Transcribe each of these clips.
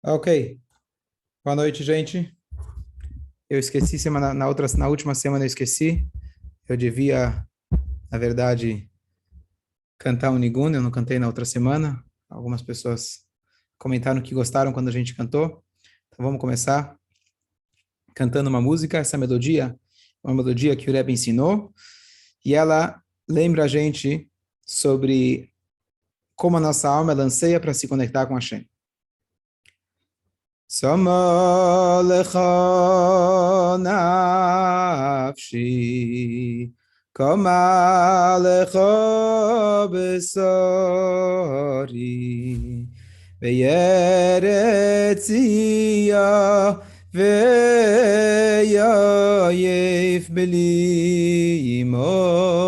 Ok. Boa noite, gente. Eu esqueci na última semana eu esqueci. Eu devia, na verdade, cantar um nigun, eu não cantei na outra semana. Algumas pessoas comentaram que gostaram quando a gente cantou. Então vamos começar cantando uma música. Essa melodia é uma melodia que o Rebbe ensinou e ela lembra a gente sobre como a nossa alma ela anseia para se conectar com Hashem. Sama lecha nafshi, kama lecha besari, ve'yeretz iya ve'yayef beli imoyim.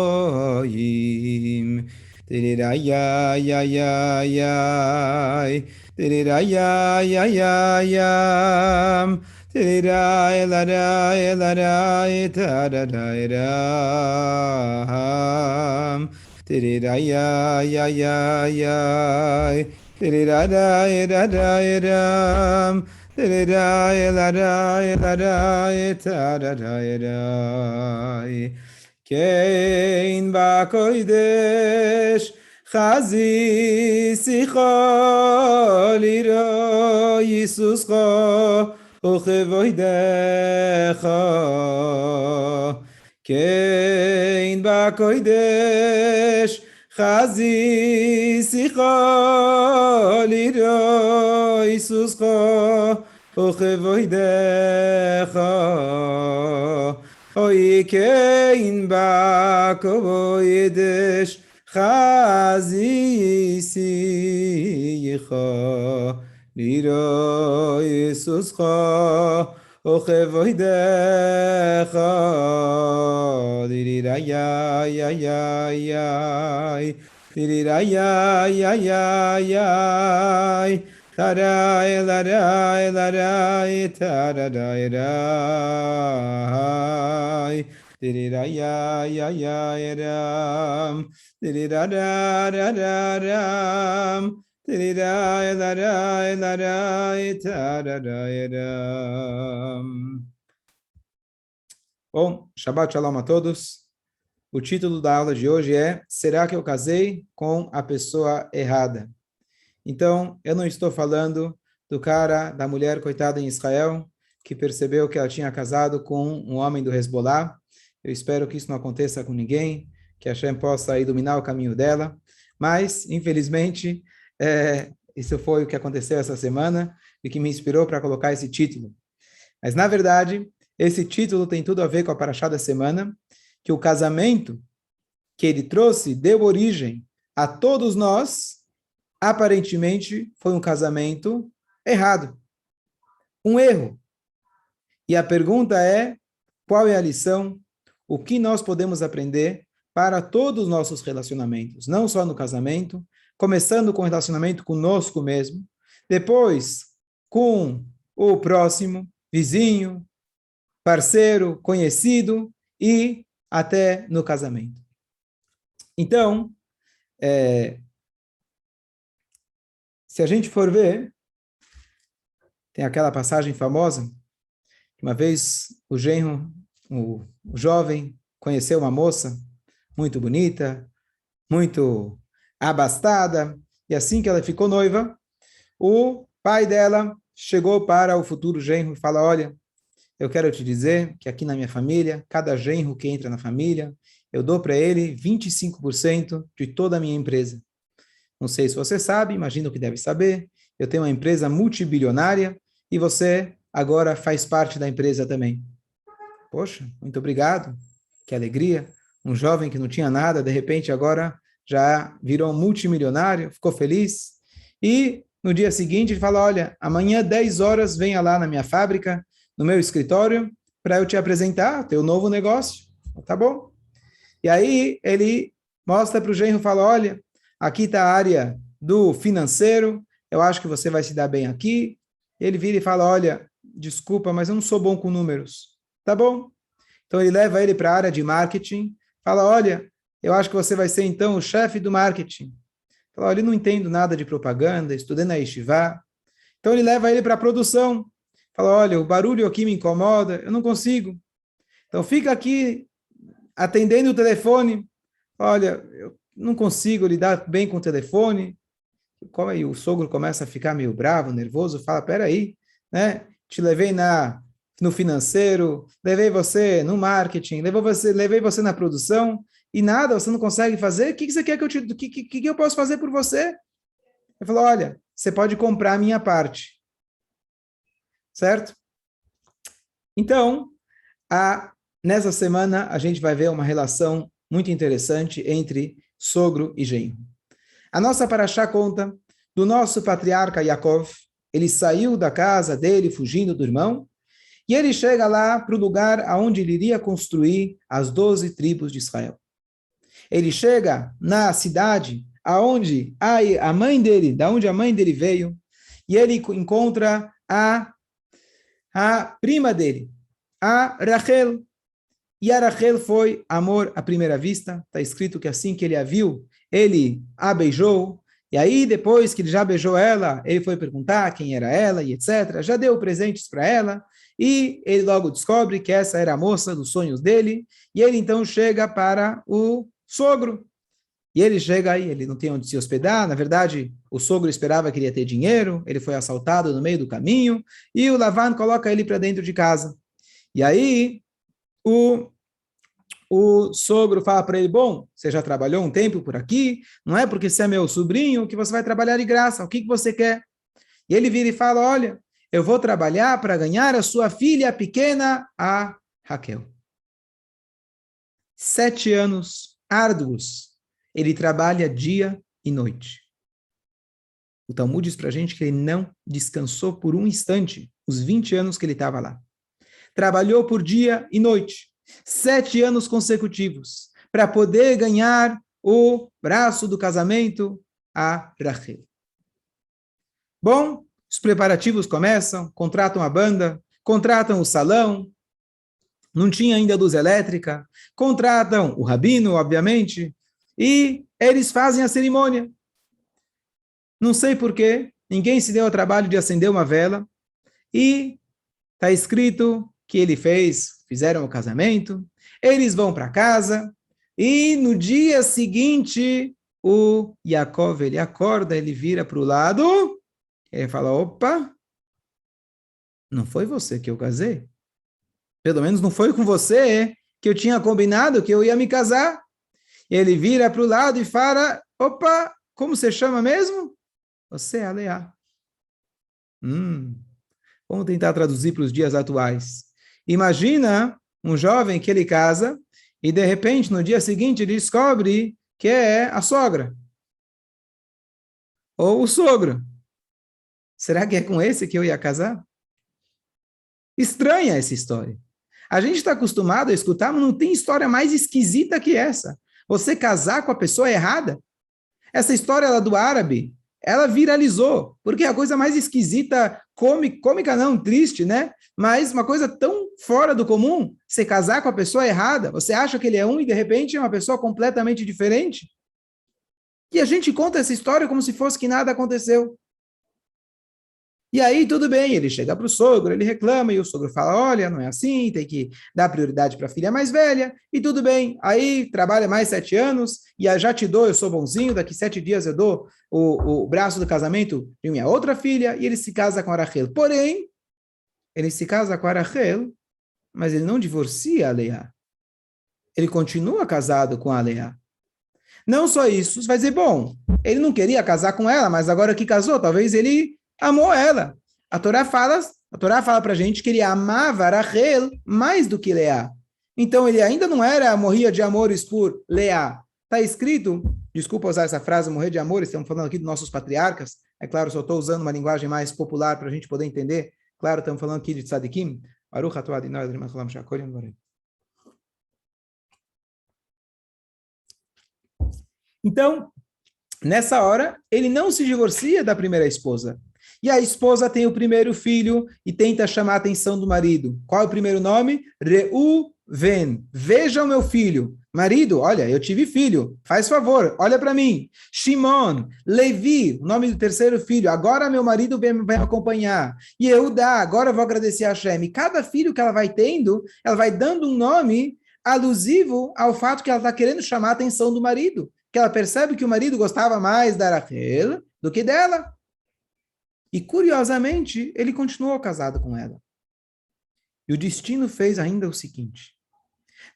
Tirirayayayayay. Tirirayayayayam. Tirirayalalayalalaytararayram. Tirirayayayayay. Tirirayayayayram. Tirirayalalayalalaytararayray. Kein bakoidesh Chazi sicha lira Yisuscha uchevoidecha Kein bakoidesh Chazi sicha lira Yisuscha uchevoidecha Oy kein bakoidesh Chazi sicha liro Yisuscha ochevoidecha lirirayayayay lirirayayayay taray laray laray tararay ray lirirayayayay ram Tirirarararam, tirirarararai, tararairam. Bom, Shabbat Shalom a todos. O título da aula de hoje é Será que eu casei com a pessoa errada? Então, eu não estou falando do cara, da mulher coitada em Israel, que percebeu que ela tinha casado com um homem do Hezbollah. Eu espero que isso não aconteça com ninguém, que a Hashem possa iluminar o caminho dela. Mas, infelizmente, isso foi o que aconteceu essa semana e que me inspirou para colocar esse título. Mas, na verdade, esse título tem tudo a ver com a Parashá da semana, que o casamento que ele trouxe deu origem a todos nós, aparentemente foi um casamento errado, um erro. E a pergunta é, qual é a lição? O que nós podemos aprender para todos os nossos relacionamentos, não só no casamento, começando com o relacionamento conosco mesmo, depois com o próximo, vizinho, parceiro, conhecido e até no casamento. Então, se a gente for ver, tem aquela passagem famosa, que uma vez o genro, o jovem, conheceu uma moça muito bonita, muito abastada, e assim que ela ficou noiva, o pai dela chegou para o futuro genro e fala, olha, eu quero te dizer que aqui na minha família, cada genro que entra na família, eu dou para ele 25% de toda a minha empresa. Não sei se você sabe, imagino que deve saber, eu tenho uma empresa multibilionária e você agora faz parte da empresa também. Poxa, muito obrigado, que alegria. Um jovem que não tinha nada, de repente agora já virou um multimilionário, ficou feliz. E no dia seguinte ele fala, olha, amanhã 10 horas venha lá na minha fábrica, no meu escritório, para eu te apresentar teu novo negócio. Tá bom? E aí ele mostra para o genro e fala, olha, aqui está a área do financeiro, eu acho que você vai se dar bem aqui. Ele vira e fala, olha, desculpa, mas eu não sou bom com números. Tá bom? Então ele leva ele para a área de marketing, fala, olha, eu acho que você vai ser então o chefe do marketing. Fala, olha, eu não entendo nada de propaganda, estudei na Yeshiva. Então ele leva ele para a produção. Fala, olha, o barulho aqui me incomoda, eu não consigo. Então fica aqui atendendo o telefone. Olha, eu não consigo lidar bem com o telefone. E o sogro começa a ficar meio bravo, nervoso, fala, peraí, né? Te levei no financeiro, levei você no marketing, levei você na produção, e nada, você não consegue fazer? O que você quer que eu posso fazer por você? Ele falou, olha, você pode comprar a minha parte. Certo? Então, nessa semana, a gente vai ver uma relação muito interessante entre sogro e genro. A nossa paraxá conta do nosso patriarca Yaakov. Ele saiu da casa dele, fugindo do irmão, e ele chega lá para o lugar onde ele iria construir as 12 tribos de Israel. Ele chega na cidade aonde a mãe dele, da onde a mãe dele veio, e ele encontra a prima dele, a Rachel. E a Rachel foi amor à primeira vista. Está escrito que assim que ele a viu, ele a beijou. E aí, depois que ele já beijou ela, ele foi perguntar quem era ela e etc. Já deu presentes para ela. E ele logo descobre que essa era a moça dos sonhos dele. E ele então chega para o sogro. E ele chega aí, ele não tem onde se hospedar. Na verdade, o sogro esperava que ele ia ter dinheiro. Ele foi assaltado no meio do caminho. E o Lavan coloca ele para dentro de casa. E aí, o sogro fala para ele, bom, você já trabalhou um tempo por aqui, não é porque você é meu sobrinho que você vai trabalhar de graça, o que você quer? E ele vira e fala, olha, eu vou trabalhar para ganhar a sua filha pequena, a Raquel. 7 anos árduos, ele trabalha dia e noite. O Talmud diz para a gente que ele não descansou por um instante, os 20 anos que ele estava lá. Trabalhou por dia e noite. 7 anos consecutivos, para poder ganhar o braço do casamento a Rachel. Bom, os preparativos começam, contratam a banda, contratam o salão, não tinha ainda luz elétrica, contratam o rabino, obviamente, e eles fazem a cerimônia. Não sei porquê, ninguém se deu ao trabalho de acender uma vela, e está escrito que fizeram o casamento, eles vão para casa, e no dia seguinte, o Yaakov, ele acorda, ele vira para o lado, ele fala, opa, não foi você que eu casei? Pelo menos não foi com você que eu tinha combinado que eu ia me casar. Ele vira para o lado e fala, opa, como você chama mesmo? Você é Aleá. Vamos tentar traduzir para os dias atuais. Imagina um jovem que ele casa e, de repente, no dia seguinte, ele descobre que é a sogra. Ou o sogro. Será que é com esse que eu ia casar? Estranha essa história. A gente está acostumado a escutar, mas não tem história mais esquisita que essa. Você casar com a pessoa errada? Essa história lá do árabe, ela viralizou, porque é a coisa mais esquisita, cômica não, triste, né? Mas uma coisa tão fora do comum, você casar com a pessoa errada, você acha que ele é um e de repente é uma pessoa completamente diferente. E a gente conta essa história como se fosse que nada aconteceu. E aí, tudo bem, ele chega para o sogro, ele reclama, e o sogro fala, olha, não é assim, tem que dar prioridade para a filha mais velha, e tudo bem. Aí, trabalha mais 7 anos, e já te dou, eu sou bonzinho, daqui 7 dias eu dou o braço do casamento de minha outra filha, e ele se casa com a Rachel. Porém, ele se casa com a Rachel, mas ele não divorcia a Leá. Ele continua casado com a Leá. Não só isso, você vai dizer, bom, ele não queria casar com ela, mas agora que casou, talvez ele amou ela. A Torá fala para a gente que ele amava Rachel mais do que Leá. Então ele ainda não morria de amores por Leá. Está escrito, desculpa usar essa frase, morrer de amores, estamos falando aqui dos nossos patriarcas. É claro, só estou usando uma linguagem mais popular para a gente poder entender. Claro, estamos falando aqui de Tzadikim. Então, nessa hora, ele não se divorcia da primeira esposa. E a esposa tem o primeiro filho e tenta chamar a atenção do marido. Qual é o primeiro nome? Reuven. Veja o meu filho. Marido, olha, eu tive filho, faz favor, olha para mim. Shimon, Levi, o nome do terceiro filho, agora meu marido vai me acompanhar. E Eudá, agora eu vou agradecer a Hashem. E cada filho que ela vai tendo, ela vai dando um nome alusivo ao fato que ela está querendo chamar a atenção do marido. Que ela percebe que o marido gostava mais da Rachel do que dela. E curiosamente, ele continuou casado com ela. E o destino fez ainda o seguinte.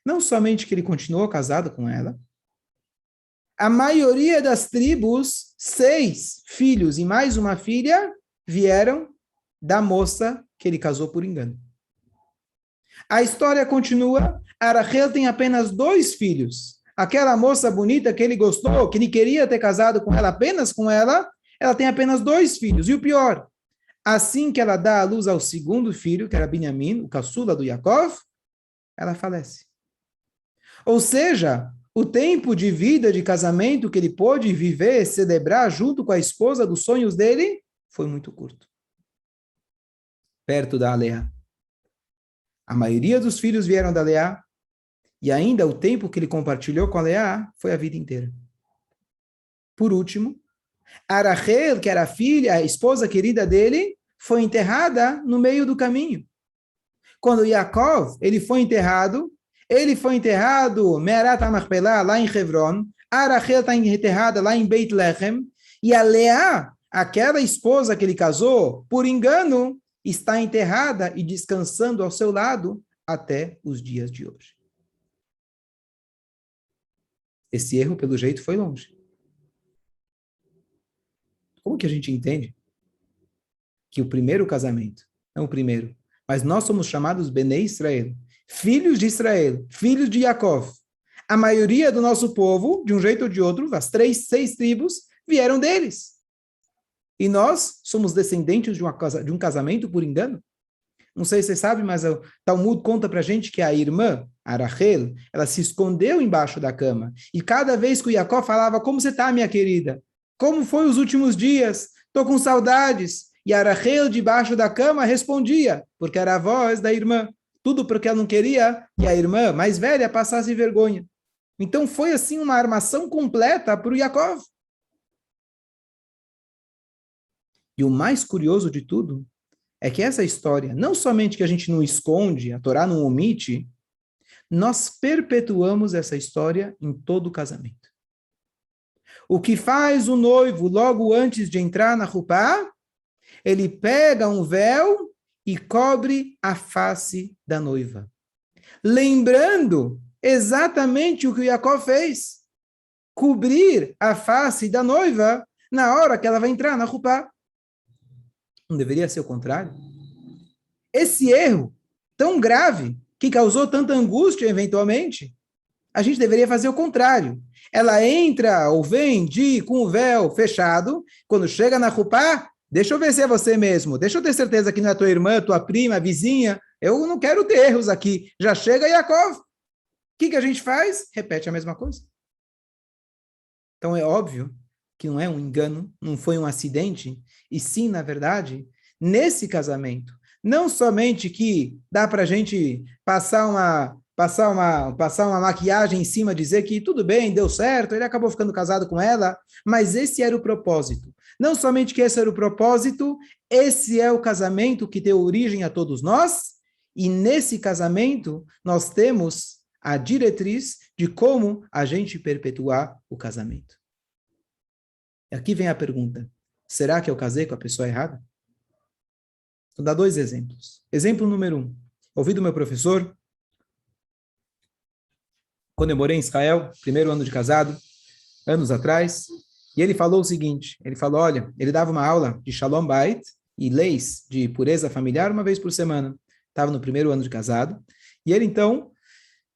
Não somente que ele continuou casado com ela, a maioria das tribos, 6 filhos e mais uma filha, vieram da moça que ele casou por engano. A história continua, Rachel tem apenas 2 filhos. Aquela moça bonita que ele gostou, que ele queria ter casado com ela, apenas com ela tem apenas 2 filhos. E o pior, assim que ela dá à luz ao segundo filho, que era Benjamim, o caçula do Yaakov, ela falece. Ou seja, o tempo de vida de casamento que ele pôde viver, celebrar junto com a esposa dos sonhos dele, foi muito curto. Perto da Leá. A maioria dos filhos vieram da Leá, e ainda o tempo que ele compartilhou com a Leá foi a vida inteira. Por último, a Rachel, que era a filha, a esposa querida dele, foi enterrada no meio do caminho. Quando Yaakov, ele foi enterrado Me'arat HaMachpelah, lá em Hebron, a Rachel está enterrada lá em Beit Lehem, e a Leá, aquela esposa que ele casou, por engano, está enterrada e descansando ao seu lado até os dias de hoje. Esse erro, pelo jeito, foi longe. Como que a gente entende que o primeiro casamento, não o primeiro, mas nós somos chamados Benei Israel, filhos de Israel, filhos de Yaakov. A maioria do nosso povo, de um jeito ou de outro, as 6 tribos, vieram deles. E nós somos descendentes de um casamento por engano? Não sei se você sabe, mas o Talmud conta pra gente que a irmã, a Rachel, ela se escondeu embaixo da cama. E cada vez que o Yaakov falava, como você está, minha querida? Como foi os últimos dias? Estou com saudades. E a Rachel, debaixo da cama, respondia, porque era a voz da irmã. Tudo porque ela não queria que a irmã mais velha passasse vergonha. Então foi assim uma armação completa para o Yaakov. E o mais curioso de tudo é que essa história, não somente que a gente não esconde, a Torá não omite, nós perpetuamos essa história em todo o casamento. O que faz o noivo logo antes de entrar na rupá? Ele pega um véu e cobre a face da noiva. Lembrando exatamente o que o Jacó fez. Cobrir a face da noiva na hora que ela vai entrar na rupá. Não deveria ser o contrário? Esse erro tão grave, que causou tanta angústia eventualmente, a gente deveria fazer o contrário. Ela entra ou vem com o véu fechado, quando chega na rupá, deixa eu ver se é você mesmo, deixa eu ter certeza que não é tua irmã, tua prima, vizinha, eu não quero ter erros aqui. Já chega Yaakov. O que a gente faz? Repete a mesma coisa. Então é óbvio que não é um engano, não foi um acidente, e sim, na verdade, nesse casamento, não somente que dá para a gente passar uma maquiagem em cima, dizer que tudo bem, deu certo, ele acabou ficando casado com ela, mas esse era o propósito. Não somente que esse era o propósito, esse é o casamento que deu origem a todos nós, e nesse casamento nós temos a diretriz de como a gente perpetuar o casamento. E aqui vem a pergunta, será que eu casei com a pessoa errada? Vou dar 2 exemplos. Exemplo número 1. Ouvi do meu professor, quando eu morei em Israel, primeiro ano de casado, anos atrás, e ele falou o seguinte, ele falou, olha, ele dava uma aula de Shalom Bait e leis de pureza familiar uma vez por semana. Estava no primeiro ano de casado, e ele então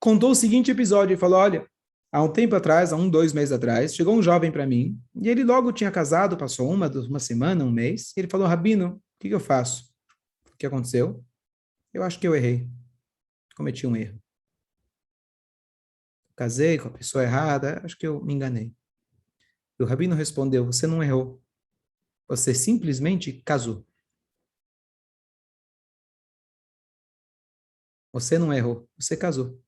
contou o seguinte episódio, ele falou, olha, há um tempo atrás, há 2 meses atrás, chegou um jovem para mim, e ele logo tinha casado, passou uma semana, um mês, e ele falou, Rabino, o que eu faço? O que aconteceu? Eu acho que eu errei. Cometi um erro. Casei com a pessoa errada, acho que eu me enganei. E o Rabino respondeu, você não errou. Você simplesmente casou. Você não errou, você casou.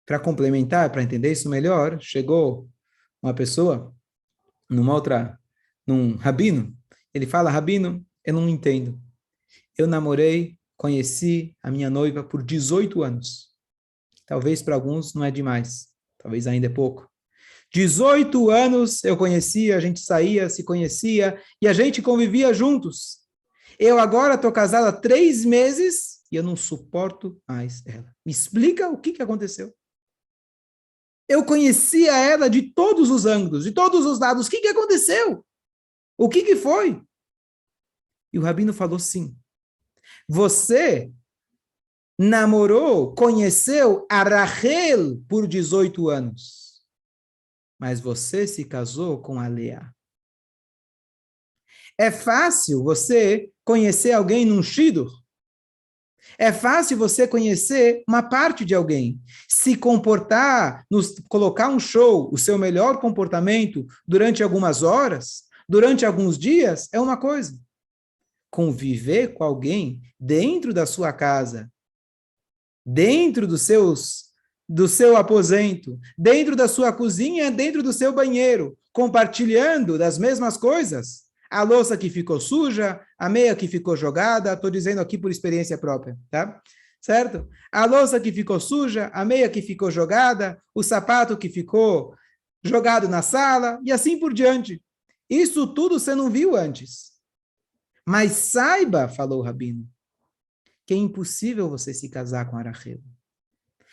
Para complementar, para entender isso melhor, chegou uma pessoa num rabino. Ele fala, rabino, eu não entendo. Eu namorei, conheci a minha noiva por 18 anos. Talvez para alguns não é demais, talvez ainda é pouco. 18 anos eu conhecia, a gente saía, se conhecia e a gente convivia juntos. Eu agora estou casado há 3 meses e eu não suporto mais ela. Me explica o que aconteceu. Eu conhecia ela de todos os ângulos, de todos os lados. O que aconteceu? O que foi? E o rabino falou sim. Você namorou, conheceu a Rachel por 18 anos. Mas você se casou com a Leá. É fácil você conhecer alguém num shidur. É fácil você conhecer uma parte de alguém. Se comportar, colocar um show, o seu melhor comportamento durante algumas horas, durante alguns dias, é uma coisa. Conviver com alguém dentro da sua casa, dentro do seu aposento, dentro da sua cozinha, dentro do seu banheiro, compartilhando das mesmas coisas, a louça que ficou suja, a meia que ficou jogada, estou dizendo aqui por experiência própria, tá? Certo? A louça que ficou suja, a meia que ficou jogada, o sapato que ficou jogado na sala, e assim por diante. Isso tudo você não viu antes. Mas saiba, falou o rabino, que é impossível você se casar com a Rachel.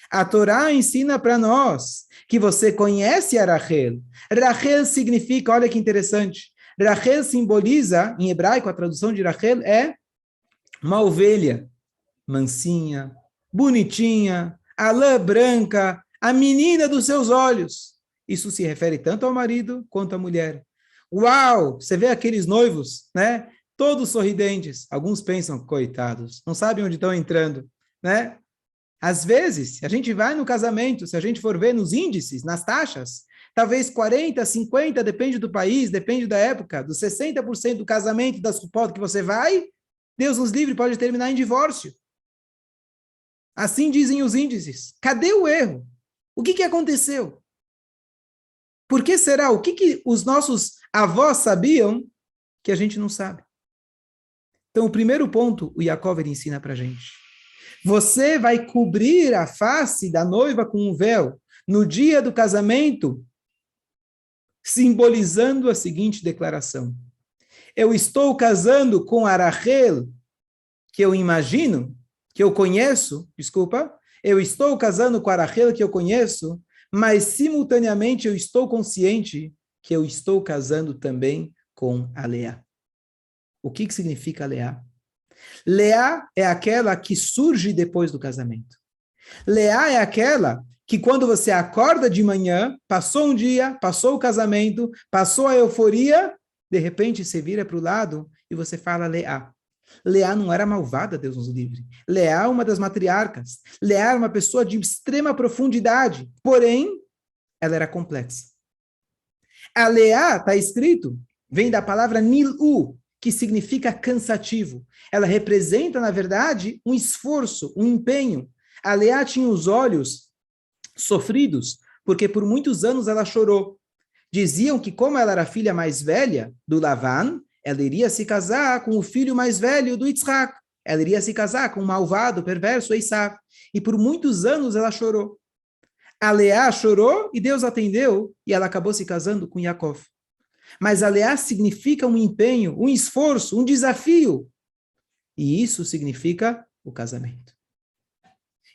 A Torá ensina para nós que você conhece a Rachel. Rachel significa, olha que interessante, Rachel simboliza, em hebraico, a tradução de Rachel é uma ovelha, mansinha, bonitinha, a lã branca, a menina dos seus olhos. Isso se refere tanto ao marido quanto à mulher. Uau! Você vê aqueles noivos, né? Todos sorridentes. Alguns pensam, coitados, não sabem onde estão entrando, né? Às vezes, se a gente vai no casamento, se a gente for ver nos índices, nas taxas, talvez 40, 50, depende do país, depende da época, dos 60% do casamento das fotos que você vai, Deus nos livre, pode terminar em divórcio. Assim dizem os índices. Cadê o erro? O que aconteceu? Por que será? O que os nossos avós sabiam que a gente não sabe? Então, o primeiro ponto, o Yaakov ensina para a gente. Você vai cobrir a face da noiva com um véu no dia do casamento, simbolizando a seguinte declaração. Eu estou casando com a Rachel, que eu imagino, que eu conheço, eu estou casando com a Rachel que eu conheço, mas simultaneamente eu estou consciente que eu estou casando também com a Leá. O que significa Leá? Leá é aquela que surge depois do casamento. Leá é aquela que quando você acorda de manhã, passou um dia, passou o casamento, passou a euforia, de repente você vira para o lado e você fala Leá. Leá não era malvada, Deus nos livre. Leá é uma das matriarcas. Leá era uma pessoa de extrema profundidade, porém, ela era complexa. A Leá, está escrito, vem da palavra Nilu, que significa cansativo. Ela representa, na verdade, um esforço, um empenho. A Leá tinha os olhos sofridos, porque por muitos anos ela chorou. Diziam que como ela era a filha mais velha do Lavan, ela iria se casar com o filho mais velho do Yitzhak. Ela iria se casar com o malvado, perverso Esav. E por muitos anos ela chorou. A Leá chorou e Deus atendeu e ela acabou se casando com Yaakov. Mas a Leá significa um empenho, um esforço, um desafio. E isso significa o casamento.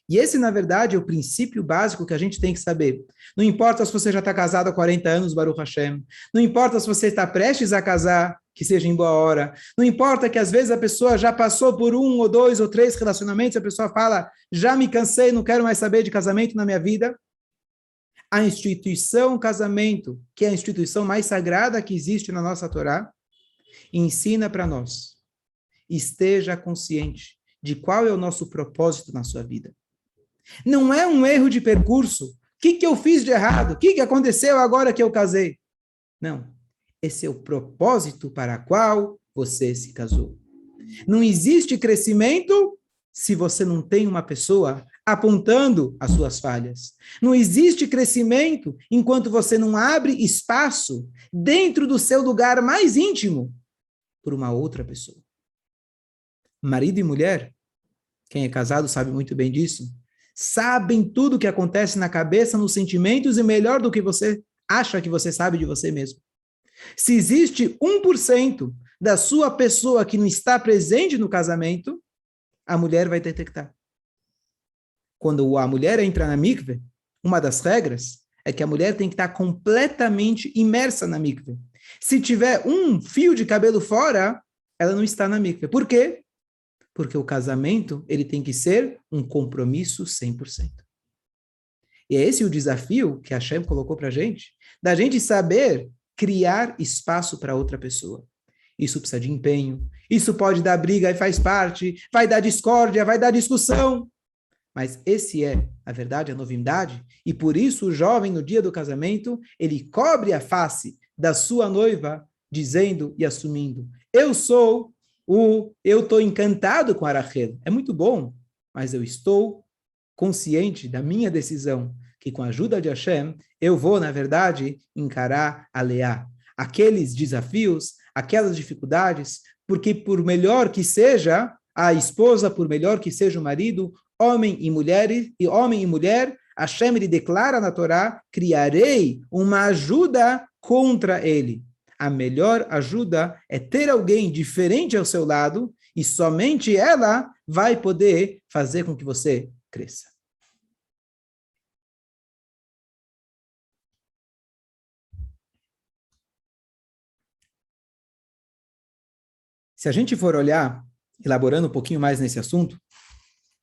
E esse, na verdade, é o princípio básico que a gente tem que saber. Não importa se você já está casado há 40 anos, Baruch Hashem. Não importa se você está prestes a casar, que seja em boa hora. Não importa que às vezes a pessoa já passou por 1 ou 2 ou 3 relacionamentos, a pessoa fala, já me cansei, não quero mais saber de casamento na minha vida. A instituição casamento, que é a instituição mais sagrada que existe na nossa Torá, ensina para nós, esteja consciente de qual é o nosso propósito na sua vida. Não é um erro de percurso. O que eu fiz de errado? O que aconteceu agora que eu casei? Não. Esse é o propósito para o qual você se casou. Não existe crescimento se você não tem uma pessoa apontando as suas falhas. Não existe crescimento enquanto você não abre espaço dentro do seu lugar mais íntimo por uma outra pessoa. Marido e mulher, quem é casado sabe muito bem disso, sabem tudo o que acontece na cabeça, nos sentimentos e melhor do que você acha que você sabe de você mesmo. Se existe 1% da sua pessoa que não está presente no casamento, a mulher vai detectar. Quando a mulher entra na mikve, uma das regras é que a mulher tem que estar completamente imersa na mikve. Se tiver um fio de cabelo fora, ela não está na mikve. Por quê? Porque o casamento ele tem que ser um compromisso 100%. E é esse o desafio que a Hashem colocou para a gente, da gente saber criar espaço para outra pessoa. Isso precisa de empenho, isso pode dar briga e faz parte, vai dar discórdia, vai dar discussão. Mas esse é, a verdade, a novidade, e por isso o jovem, no dia do casamento, ele cobre a face da sua noiva, dizendo e assumindo, eu estou encantado com a Rachel, é muito bom, mas eu estou consciente da minha decisão, que com a ajuda de Hashem, eu vou, na verdade, encarar a Leá. Aqueles desafios, aquelas dificuldades, porque por melhor que seja a esposa, por melhor que seja o marido, homem e mulher, Hashem ele declara na Torá, criarei uma ajuda contra ele. A melhor ajuda é ter alguém diferente ao seu lado e somente ela vai poder fazer com que você cresça. Se a gente for olhar, elaborando um pouquinho mais nesse assunto,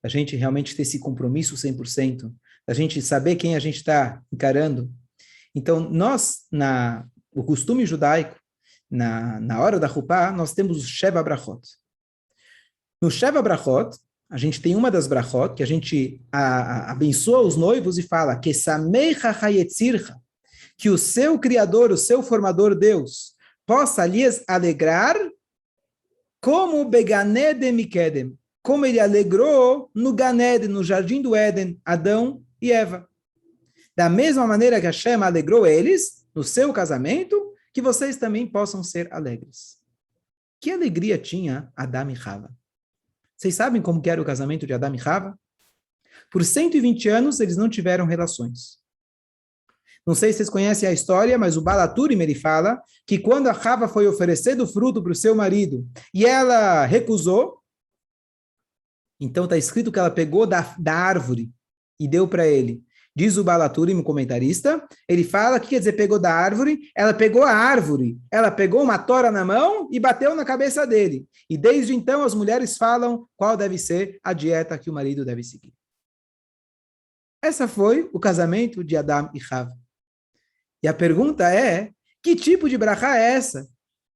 a gente realmente ter esse compromisso 100%, a gente saber quem a gente está encarando. Então, nós, o costume judaico, na hora da Rupá, nós temos o Sheva Brachot. No Sheva Brachot, a gente tem uma das Brachot, que a gente abençoa os noivos e fala que Samecha Hayetzircha, que o seu Criador, o seu Formador Deus, possa lhes alegrar como Beganed Mikedem, como ele alegrou no Ganed, no Jardim do Éden, Adão e Eva. Da mesma maneira que Hashem alegrou eles, no seu casamento, que vocês também possam ser alegres. Que alegria tinha Adão e Chava? Vocês sabem como que era o casamento de Adão e Chava? Por 120 anos, eles não tiveram relações. Não sei se vocês conhecem a história, mas o Balaturim, ele fala que quando a Chava foi oferecer do fruto para o seu marido e ela recusou, então está escrito que ela pegou da árvore e deu para ele. Diz o Balaturim, o comentarista, ele fala, o que quer dizer pegou da árvore? Ela pegou a árvore, ela pegou uma tora na mão e bateu na cabeça dele. E desde então as mulheres falam qual deve ser a dieta que o marido deve seguir. Essa foi o casamento de Adão e Chava. E a pergunta é, que tipo de brachá é essa?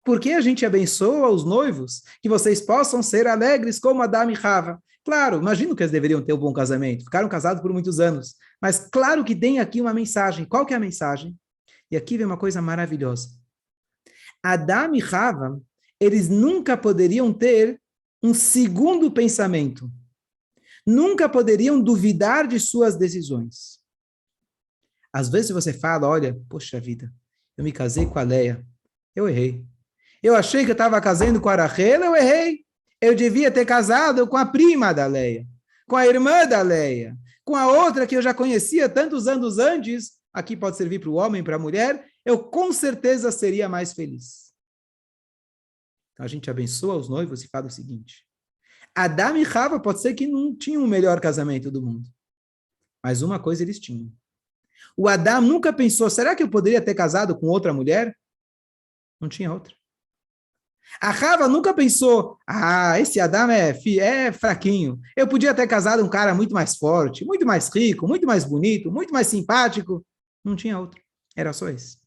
Por que a gente abençoa os noivos que vocês possam ser alegres como Adão e Chava? Claro, imagino que eles deveriam ter um bom casamento, ficaram casados por muitos anos, mas claro que tem aqui uma mensagem. Qual que é a mensagem? E aqui vem uma coisa maravilhosa. Adão e Chava, eles nunca poderiam ter um segundo pensamento. Nunca poderiam duvidar de suas decisões. Às vezes você fala, olha, poxa vida, eu me casei com a Leia, eu errei. Eu achei que eu estava casando com a Rachel, eu errei. Eu devia ter casado com a prima da Leia, com a irmã da Leia, com a outra que eu já conhecia tantos anos antes. Aqui pode servir para o homem, para a mulher. Eu com certeza seria mais feliz. Então a gente abençoa os noivos e fala o seguinte. Adão e Chava pode ser que não tinham o melhor casamento do mundo. Mas uma coisa eles tinham. O Adão nunca pensou, será que eu poderia ter casado com outra mulher? Não tinha outra. A Chava nunca pensou, esse Adão é fraquinho. Eu podia ter casado um cara muito mais forte, muito mais rico, muito mais bonito, muito mais simpático. Não tinha outro. Era só esse.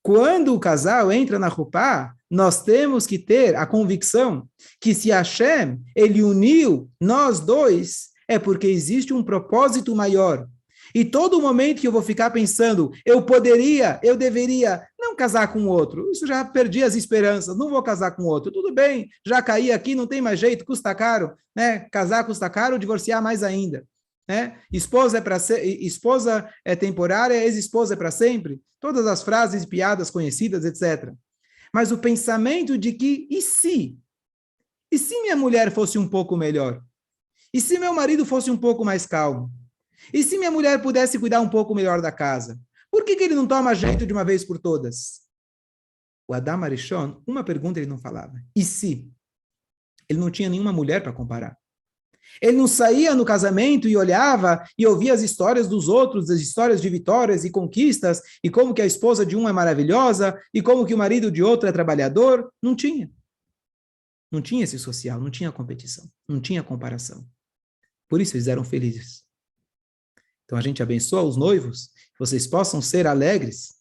Quando o casal entra na Rupá, nós temos que ter a convicção que se Hashem, ele uniu nós dois, é porque existe um propósito maior. E todo momento que eu vou ficar pensando, eu poderia, eu deveria, não casar com outro. Isso já perdi as esperanças, não vou casar com outro. Tudo bem, já caí aqui, não tem mais jeito, custa caro, né? Casar custa caro, divorciar mais ainda. Né? Esposa é para ser, esposa é temporária, ex-esposa é para sempre. Todas as frases, piadas conhecidas, etc. Mas o pensamento de que, e se? E se minha mulher fosse um pouco melhor? E se meu marido fosse um pouco mais calmo? E se minha mulher pudesse cuidar um pouco melhor da casa? Por que ele não toma jeito de uma vez por todas? O Adam Arishon, uma pergunta ele não falava. E se? Ele não tinha nenhuma mulher para comparar. Ele não saía no casamento e olhava e ouvia as histórias dos outros, as histórias de vitórias e conquistas, e como que a esposa de um é maravilhosa, e como que o marido de outro é trabalhador. Não tinha. Não tinha esse social, não tinha competição, não tinha comparação. Por isso eles eram felizes. Então a gente abençoa os noivos, que vocês possam ser alegres.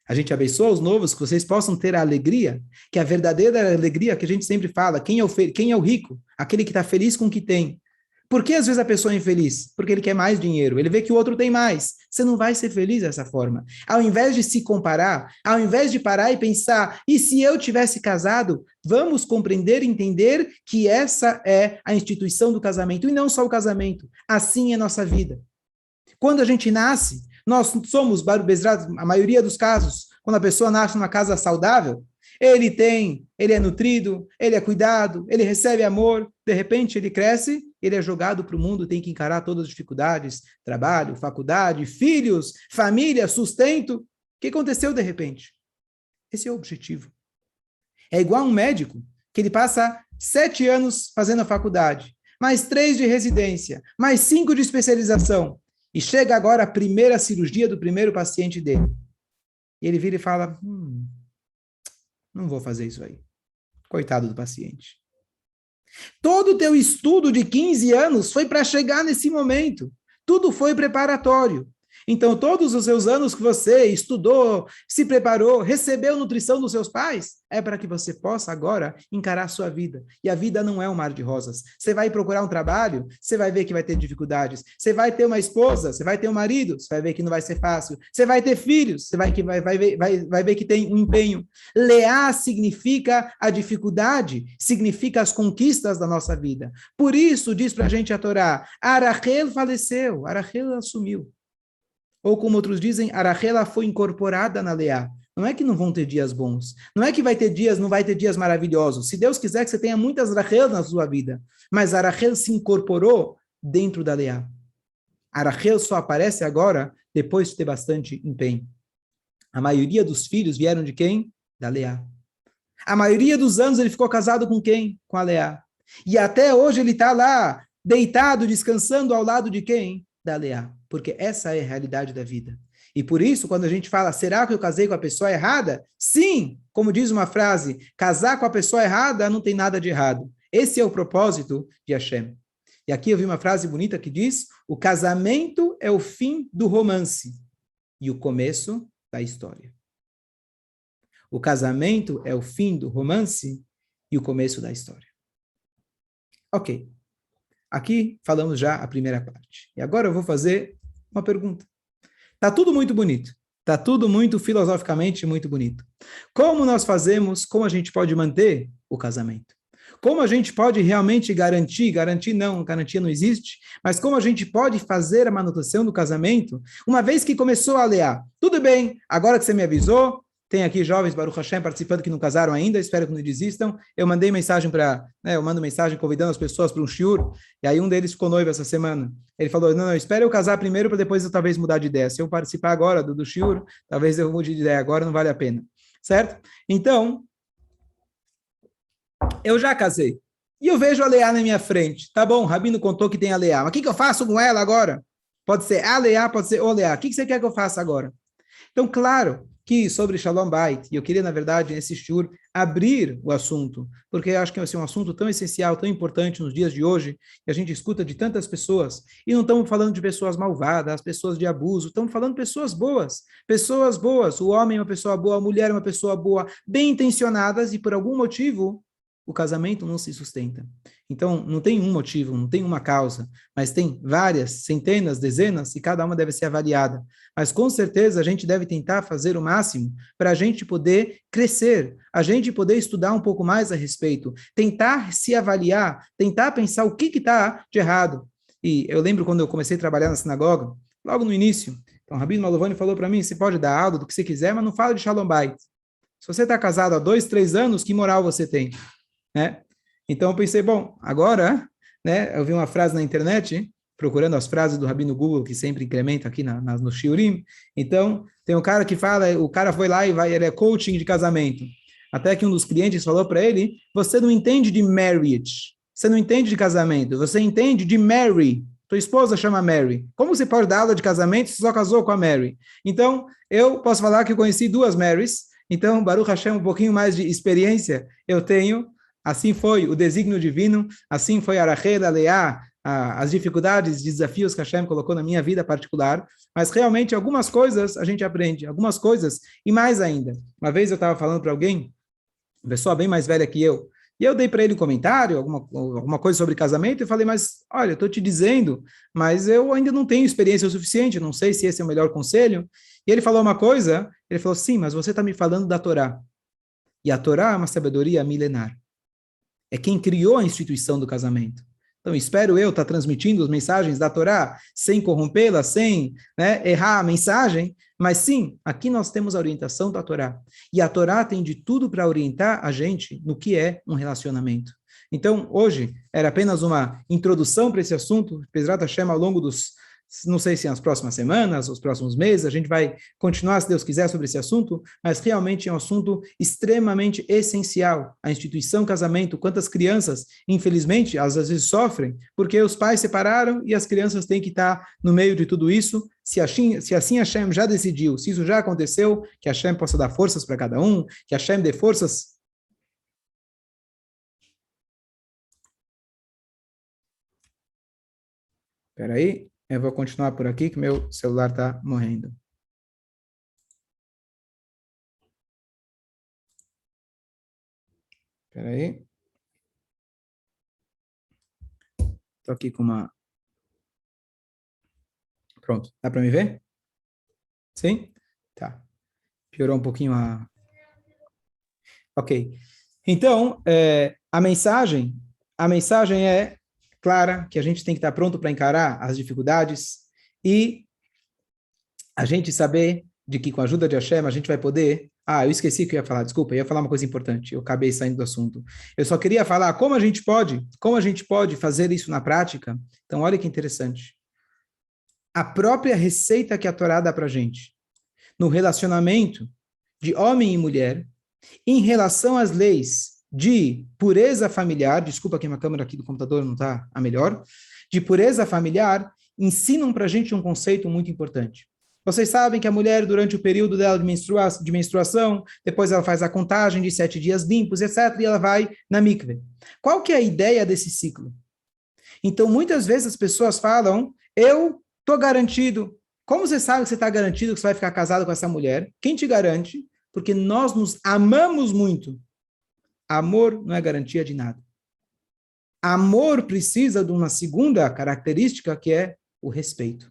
A gente abençoa os noivos, que vocês possam ter a alegria, que a verdadeira alegria que a gente sempre fala, quem é o rico? Aquele que está feliz com o que tem. Por que às vezes a pessoa é infeliz? Porque ele quer mais dinheiro, ele vê que o outro tem mais. Você não vai ser feliz dessa forma. Ao invés de se comparar, ao invés de parar e pensar, e se eu tivesse casado? Vamos compreender e entender que essa é a instituição do casamento, e não só o casamento. Assim é nossa vida. Quando a gente nasce, nós somos, a maioria dos casos, quando a pessoa nasce numa casa saudável, ele é nutrido, ele é cuidado, ele recebe amor, de repente ele cresce, ele é jogado para o mundo, tem que encarar todas as dificuldades, trabalho, faculdade, filhos, família, sustento. O que aconteceu de repente? Esse é o objetivo. É igual um médico, que ele passa 7 anos fazendo a faculdade, mais 3 de residência, mais 5 de especialização, e chega agora a primeira cirurgia do primeiro paciente dele. E ele vira e fala, não vou fazer isso aí. Coitado do paciente. Todo o teu estudo de 15 anos foi para chegar nesse momento. Tudo foi preparatório. Então, todos os seus anos que você estudou, se preparou, recebeu nutrição dos seus pais, é para que você possa agora encarar a sua vida. E a vida não é um mar de rosas. Você vai procurar um trabalho, você vai ver que vai ter dificuldades. Você vai ter uma esposa, você vai ter um marido, você vai ver que não vai ser fácil. Você vai ter filhos, você vai ver que tem um empenho. Leá significa a dificuldade, significa as conquistas da nossa vida. Por isso, diz para a gente a Torá, Arachel faleceu, Arachel assumiu. Ou como outros dizem, a Rachel foi incorporada na Leá. Não é que não vão ter dias bons. Não é que não vai ter dias maravilhosos. Se Deus quiser que você tenha muitas Rachel na sua vida. Mas a Rachel se incorporou dentro da Leá. A Rachel só aparece agora depois de ter bastante empenho. A maioria dos filhos vieram de quem? Da Leá. A maioria dos anos ele ficou casado com quem? Com a Leá. E até hoje ele está lá, deitado, descansando ao lado de quem? Da Leá. Porque essa é a realidade da vida. E por isso, quando a gente fala, será que eu casei com a pessoa errada? Sim, como diz uma frase, casar com a pessoa errada não tem nada de errado. Esse é o propósito de Hashem. E aqui eu vi uma frase bonita que diz, o casamento é o fim do romance e o começo da história. O casamento é o fim do romance e o começo da história. Ok. Aqui falamos já a primeira parte. E agora eu vou fazer uma pergunta. Está tudo muito bonito. Está tudo muito filosoficamente muito bonito. Como nós fazemos, como a gente pode manter o casamento? Como a gente pode realmente garantir não, garantia não existe, mas como a gente pode fazer a manutenção do casamento, uma vez que começou a Leá? Tudo bem, agora que você me avisou, tem aqui jovens, Baruch Hashem, participando que não casaram ainda, espero que não desistam. Eu mandei mensagem eu mando mensagem convidando as pessoas para um shiur, e aí um deles ficou noivo essa semana. Ele falou, não, espera eu casar primeiro para depois eu talvez mudar de ideia. Se eu participar agora do shiur, talvez eu mude de ideia agora, não vale a pena. Certo? Então, eu já casei. E eu vejo a Leá na minha frente. Tá bom, o Rabino contou que tem a Leá. Mas o que eu faço com ela agora? Pode ser a Leá, pode ser o Leá. O que você quer que eu faça agora? Então, claro que sobre Shalom Bait, e eu queria, na verdade, nesse shiur, abrir o assunto, porque eu acho que é um assunto tão essencial, tão importante nos dias de hoje, que a gente escuta de tantas pessoas, e não estamos falando de pessoas malvadas, pessoas de abuso, estamos falando de pessoas boas, o homem é uma pessoa boa, a mulher é uma pessoa boa, bem intencionadas, e por algum motivo o casamento não se sustenta. Então, não tem um motivo, não tem uma causa, mas tem várias, centenas, dezenas, e cada uma deve ser avaliada. Mas, com certeza, a gente deve tentar fazer o máximo para a gente poder crescer, a gente poder estudar um pouco mais a respeito, tentar se avaliar, tentar pensar o que está de errado. E eu lembro quando eu comecei a trabalhar na sinagoga, logo no início, então o Rabino Malovani falou para mim, você pode dar aula do que você quiser, mas não fala de Shalom Bait. Se você está casado há 2, 3 anos, que moral você tem? Né? Então eu pensei, bom, agora, né, eu vi uma frase na internet, procurando as frases do Rabino Google, que sempre incrementa aqui no Shiurim. Então, tem um cara que fala, o cara foi lá e ele é coaching de casamento. Até que um dos clientes falou para ele, você não entende de marriage, você não entende de casamento, você entende de Mary. Tua esposa chama Mary. Como você pode dar aula de casamento se só casou com a Mary? Então, eu posso falar que eu conheci 2 Marys. Então, Baruch Hashem, um pouquinho mais de experiência eu tenho. Assim foi o desígnio divino, assim foi a Rachel, a Leá, as dificuldades, desafios que Hashem colocou na minha vida particular, mas realmente algumas coisas a gente aprende, algumas coisas, e mais ainda. Uma vez eu estava falando para alguém, uma pessoa bem mais velha que eu, e eu dei para ele um comentário, alguma coisa sobre casamento, e falei, mas olha, eu estou te dizendo, mas eu ainda não tenho experiência o suficiente, não sei se esse é o melhor conselho. E ele falou uma coisa, ele falou, sim, mas você está me falando da Torá. E a Torá é uma sabedoria milenar. É quem criou a instituição do casamento. Então, espero eu estar transmitindo as mensagens da Torá sem corrompê-la, sem, né, errar a mensagem, mas sim, aqui nós temos a orientação da Torá. E a Torá tem de tudo para orientar a gente no que é um relacionamento. Então, hoje, era apenas uma introdução para esse assunto, Bezrat Hashem, ao longo dos, não sei se nas próximas semanas, os próximos meses, a gente vai continuar, se Deus quiser, sobre esse assunto, mas realmente é um assunto extremamente essencial. A instituição casamento, quantas crianças, infelizmente, às vezes sofrem, porque os pais separaram e as crianças têm que estar no meio de tudo isso. Se assim Hashem já decidiu, se isso já aconteceu, que Hashem possa dar forças para cada um, que Hashem dê forças. Espera aí. Eu vou continuar por aqui, que meu celular está morrendo. Espera aí. Estou aqui com uma... Pronto. Dá para me ver? Sim? Tá. Piorou um pouquinho a... Ok. Então, a mensagem é clara, que a gente tem que estar pronto para encarar as dificuldades e a gente saber de que com a ajuda de Hashem a gente vai poder... Ah, eu esqueci que eu ia falar, desculpa, eu ia falar uma coisa importante, eu acabei saindo do assunto. Eu só queria falar como a gente pode fazer isso na prática. Então, olha que interessante. A própria receita que a Torá dá para a gente, no relacionamento de homem e mulher, em relação às leis de pureza familiar, desculpa que a câmera aqui do computador não está a melhor, de pureza familiar, ensinam para a gente um conceito muito importante. Vocês sabem que a mulher, durante o período dela de menstruação, depois ela faz a contagem de 7 dias limpos, etc., e ela vai na mikve. Qual que é a ideia desse ciclo? Então, muitas vezes as pessoas falam, eu estou garantido. Como você sabe que você está garantido que você vai ficar casado com essa mulher? Quem te garante? Porque nós nos amamos muito. Amor não é garantia de nada. Amor precisa de uma segunda característica, que é o respeito.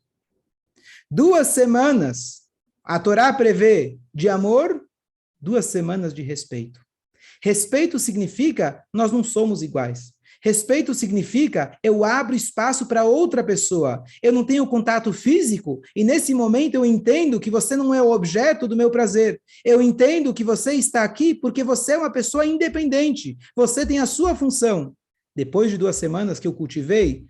2 semanas, a Torá prevê de amor, 2 semanas de respeito. Respeito significa nós não somos iguais. Respeito significa eu abro espaço para outra pessoa. Eu não tenho contato físico e nesse momento eu entendo que você não é o objeto do meu prazer. Eu entendo que você está aqui porque você é uma pessoa independente. Você tem a sua função. Depois de 2 semanas que eu cultivei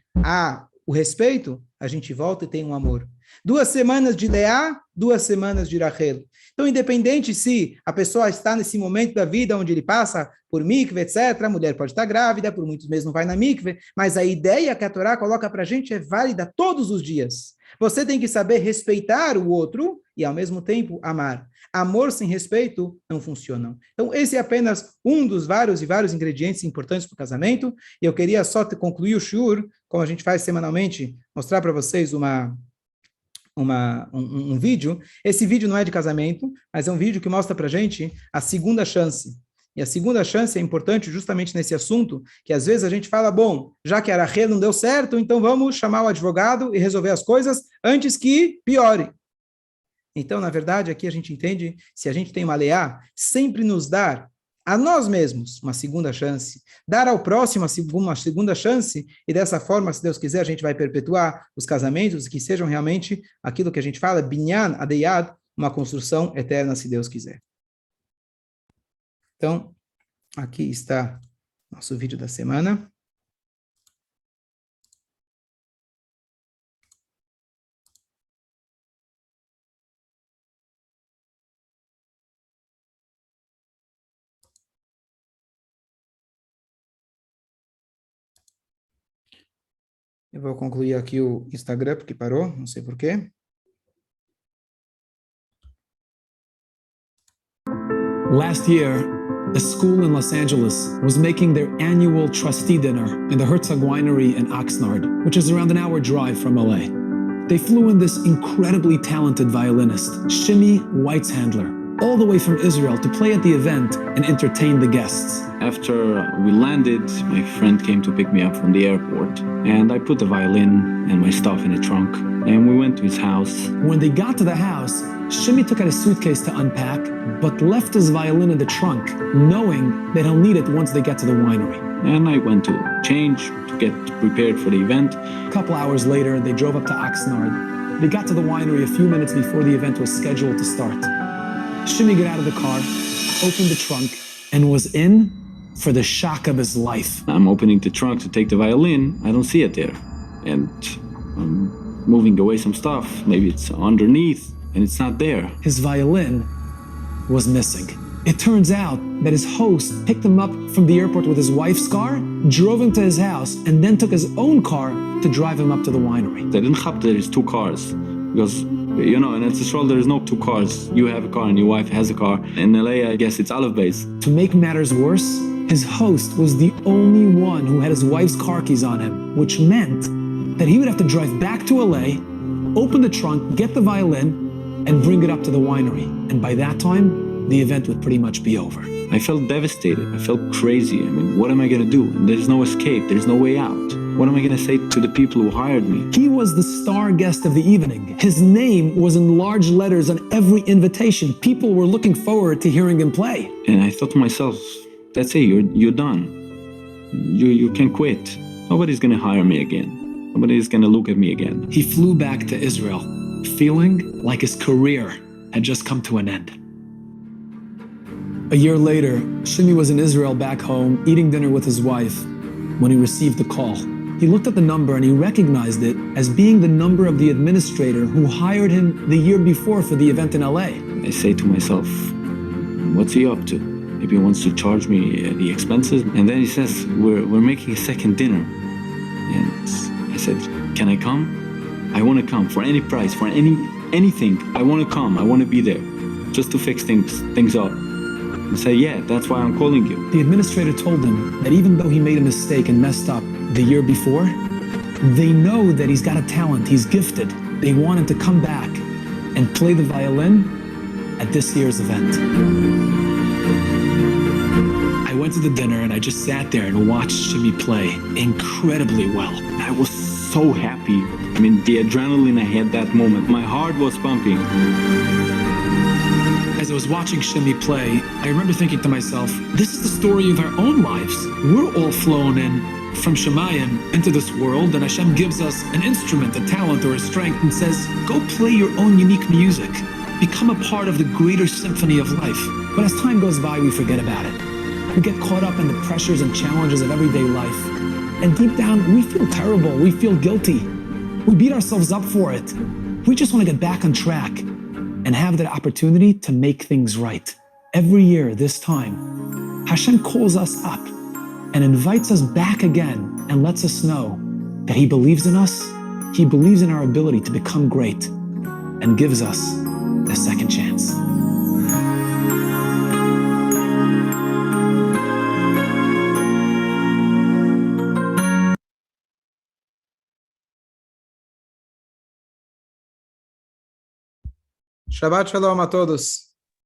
o respeito, a gente volta e tem um amor. 2 semanas de Leá, 2 semanas de Rachel. Então, independente se a pessoa está nesse momento da vida onde ele passa por mikve, etc., a mulher pode estar grávida, por muitos meses não vai na mikve, mas a ideia que a Torá coloca para a gente é válida todos os dias. Você tem que saber respeitar o outro e, ao mesmo tempo, amar. Amor sem respeito não funciona. Então, esse é apenas um dos vários ingredientes importantes para o casamento. E eu queria só concluir o shiur, como a gente faz semanalmente, mostrar para vocês um vídeo. Esse vídeo não é de casamento, mas é um vídeo que mostra para a gente a segunda chance. E a segunda chance é importante justamente nesse assunto, que às vezes a gente fala, bom, já que a Rachel não deu certo, então vamos chamar o advogado e resolver as coisas antes que piore. Então, na verdade, aqui a gente entende, se a gente tem uma leá, sempre nos dar a nós mesmos uma segunda chance, dar ao próximo uma segunda chance, e dessa forma, se Deus quiser, a gente vai perpetuar os casamentos, que sejam realmente aquilo que a gente fala, binyan adeyad, uma construção eterna, se Deus quiser. Então, aqui está nosso vídeo da semana. Eu vou concluir aqui o Instagram, porque parou, não sei porquê. Last year, a school in Los Angeles was making their annual trustee dinner in the Herzog Winery in Oxnard, which is around an hour drive from LA. They flew in this incredibly talented violinist, Shimi Weitzhandler, all the way from Israel to play at the event and entertain the guests. After we landed, my friend came to pick me up from the airport, and I put the violin and my stuff in the trunk, and we went to his house. When they got to the house, Shimi took out a suitcase to unpack, but left his violin in the trunk, knowing that he'll need it once they get to the winery. And I went to change, to get prepared for the event. A couple hours later, they drove up to Oxnard. They got to the winery a few minutes before the event was scheduled to start. Shimi got out of the car, opened the trunk, and was in for the shock of his life. I'm opening the trunk to take the violin, I don't see it there. And I'm moving away some stuff, maybe it's underneath, and it's not there. His violin was missing. It turns out that his host picked him up from the airport with his wife's car, drove him to his house, and then took his own car to drive him up to the winery. They didn't have there is two cars, because you know, in Israel there is no two cars. You have a car and your wife has a car. In LA, I guess it's Aleph Base. To make matters worse, his host was the only one who had his wife's car keys on him, which meant that he would have to drive back to LA, open the trunk, get the violin, and bring it up to the winery. And by that time, the event would pretty much be over. I felt devastated. I felt crazy. I mean, what am I going to do? And there's no escape. There's no way out. What am I going to say to the people who hired me? He was the star guest of the evening. His name was in large letters on every invitation. People were looking forward to hearing him play. And I thought to myself, that's it, you're done. You can quit. Nobody's going to hire me again. Nobody's going to look at me again. He flew back to Israel, feeling like his career had just come to an end. A year later, Shimi was in Israel back home, eating dinner with his wife, when he received a call. He looked at the number and he recognized it as being the number of the administrator who hired him the year before for the event in LA. I say to myself, what's he up to? Maybe he wants to charge me the expenses. And then he says, we're making a second dinner. And I said, can I come? I want to come for any price, for anything. I want to come. I want to be there just to fix things up. I said, yeah, that's why I'm calling you. The administrator told him that even though he made a mistake and messed up the year before, they know that he's got a talent, he's gifted. They want him to come back and play the violin at this year's event. I went to the dinner and I just sat there and watched Shimi play incredibly well. I was so happy. I mean, the adrenaline I had that moment, my heart was pumping. As I was watching Shimi play, I remember thinking to myself, this is the story of our own lives. We're all flown in from Shemayim into this world, and Hashem gives us an instrument, a talent, or a strength, and says, go play your own unique music. Become a part of the greater symphony of life. But as time goes by, we forget about it. We get caught up in the pressures and challenges of everyday life. And deep down, we feel terrible. We feel guilty. We beat ourselves up for it. We just want to get back on track and have that opportunity to make things right. Every year, this time, Hashem calls us up and invites us back again and lets us know that He believes in us, He believes in our ability to become great, and gives us a second chance. Shabbat Shalom a todos.